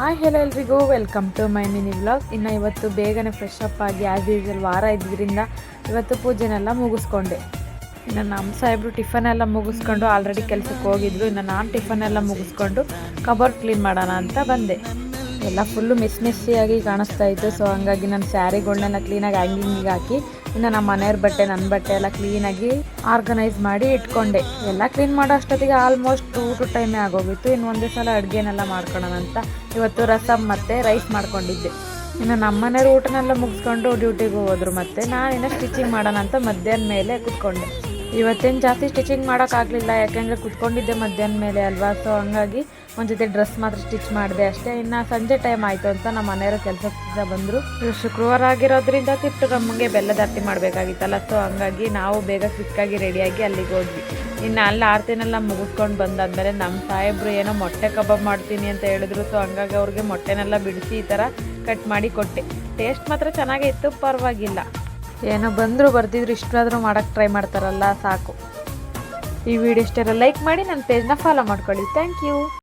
Hi hello ಎಲ್ರಿಗೂ welcome to my mini vlog. ಇನ್ನು ಇವತ್ತು ಬೇಗನೆ ಫ್ರೆಶ್ ಅಪ್ ಆಗಿ ಆ್ಯಸ್ ಯೂಶುವಲ್ ವಾರ ಇದ್ದಿದ್ದರಿಂದ ಇವತ್ತು ಪೂಜೆನೆಲ್ಲ ಮುಗಿಸ್ಕೊಂಡೆ. ಇನ್ನು ನಮ್ಮ ಸಾಹೇಬರು ಟಿಫನ್ ಎಲ್ಲ ಮುಗಿಸ್ಕೊಂಡು ಆಲ್ರೆಡಿ ಕೆಲಸಕ್ಕೆ ಹೋಗಿದ್ರು. ಇನ್ನು ನಾನು ಟಿಫನ್ ಎಲ್ಲ ಮುಗಿಸ್ಕೊಂಡು ಕಬೋರ್ಡ್ ಕ್ಲೀನ್ ಮಾಡೋಣ ಅಂತ ಬಂದೆ. ಎಲ್ಲ ಫುಲ್ಲು ಮೆಸ್ಸಿಯಾಗಿ ಕಾಣಿಸ್ತಾ ಇತ್ತು. ಸೊ ಹಂಗಾಗಿ ನಾನು ಸ್ಯಾರಿಗಳನ್ನೆಲ್ಲ ಕ್ಲೀನಾಗಿ ಹ್ಯಾಂಗಿಂಗಿಗೆ ಹಾಕಿ ಇನ್ನು ನಮ್ಮ ಮನೆಯವ್ರ ಬಟ್ಟೆ ನನ್ನ ಬಟ್ಟೆ ಎಲ್ಲ ಕ್ಲೀನಾಗಿ ಆರ್ಗನೈಸ್ ಮಾಡಿ ಇಟ್ಕೊಂಡೆ. ಎಲ್ಲ ಕ್ಲೀನ್ ಮಾಡೋ ಅಷ್ಟೊತ್ತಿಗೆ ಆಲ್ಮೋಸ್ಟ್ ಊಟ ಟೈಮೇ ಆಗೋಗಿತ್ತು. ಇನ್ನು ಒಂದೇ ಸಲ ಅಡುಗೆನೆಲ್ಲ ಮಾಡ್ಕೊಳ್ಳೋಣ ಅಂತ ಇವತ್ತು ರಸಮ್ ಮತ್ತು ರೈಸ್ ಮಾಡ್ಕೊಂಡಿದ್ದೆ. ಇನ್ನು ನಮ್ಮ ಮನೆಯವ್ರು ಊಟನೆಲ್ಲ ಮುಗಿಸ್ಕೊಂಡು ಡ್ಯೂಟಿಗೆ ಹೋದ್ರು. ಮತ್ತು ನಾನಿನ್ನು ಸ್ಟಿಚಿಂಗ್ ಮಾಡೋಣ ಅಂತ ಮಧ್ಯಾಹ್ನ ಮೇಲೆ ಕೂತ್ಕೊಂಡೆ. ಇವತ್ತೇನು ಜಾಸ್ತಿ ಸ್ಟಿಚಿಂಗ್ ಮಾಡೋಕ್ಕಾಗಲಿಲ್ಲ, ಯಾಕೆಂದರೆ ಕುತ್ಕೊಂಡಿದ್ದೆ ಮಧ್ಯಾಹ್ನ ಮೇಲೆ ಅಲ್ವಾ. ಸೊ ಹಂಗಾಗಿ ಒಂದು ಜೊತೆ ಡ್ರೆಸ್ ಮಾತ್ರ ಸ್ಟಿಚ್ ಮಾಡಿದೆ ಅಷ್ಟೇ. ಇನ್ನು ಸಂಜೆ ಟೈಮ್ ಆಯಿತು ಅಂತ ನಮ್ಮ ಮನೆಯವರು ಕೆಲಸದಿಂದ ಬಂದರು. ಶುಕ್ರವಾರ ಆಗಿರೋದ್ರಿಂದ ತಿಪ್ಪಟಮ್ಮಂಗೆ ಬೆಲ್ಲದ ಅಟ್ಟಿ ಮಾಡಬೇಕಾಗಿತ್ತಲ್ಲ. ಸೊ ಹಂಗಾಗಿ ನಾವು ಬೇಗ ಕ್ವಿಕ್ಕಾಗಿ ರೆಡಿಯಾಗಿ ಅಲ್ಲಿಗೆ ಹೋದ್ವಿ. ಇನ್ನು ಅಲ್ಲಿ ಆರತಿನೆಲ್ಲ ಮುಗಿಸ್ಕೊಂಡು ಬಂದಾದ್ಮೇಲೆ ನಮ್ಮ ಸಾಹೇಬ್ರು ಏನೋ ಮೊಟ್ಟೆ ಕಬಾಬ್ ಮಾಡ್ತೀನಿ ಅಂತ ಹೇಳಿದ್ರು. ಸೊ ಹಂಗಾಗಿ ಅವ್ರಿಗೆ ಮೊಟ್ಟೆನೆಲ್ಲ ಬಿಡಿಸಿ ಈ ಥರ ಕಟ್ ಮಾಡಿ ಕೊಟ್ಟೆ. ಟೇಸ್ಟ್ ಮಾತ್ರ ಚೆನ್ನಾಗೇ ಇತ್ತು, ಪರವಾಗಿಲ್ಲ. ಏನೋ ಬಂದರೂ ಬರ್ದಿದ್ರು ಇಷ್ಟಾದರೂ ಮಾಡೋಕ್ಕೆ ಟ್ರೈ ಮಾಡ್ತಾರಲ್ಲ, ಸಾಕು. ಈ ವಿಡಿಯೋ ಇಷ್ಟೆಲ್ಲ ಲೈಕ್ ಮಾಡಿ ನನ್ನ ಪೇಜ್ನ ಫಾಲೋ ಮಾಡ್ಕೊಳ್ಳಿ. Thank you.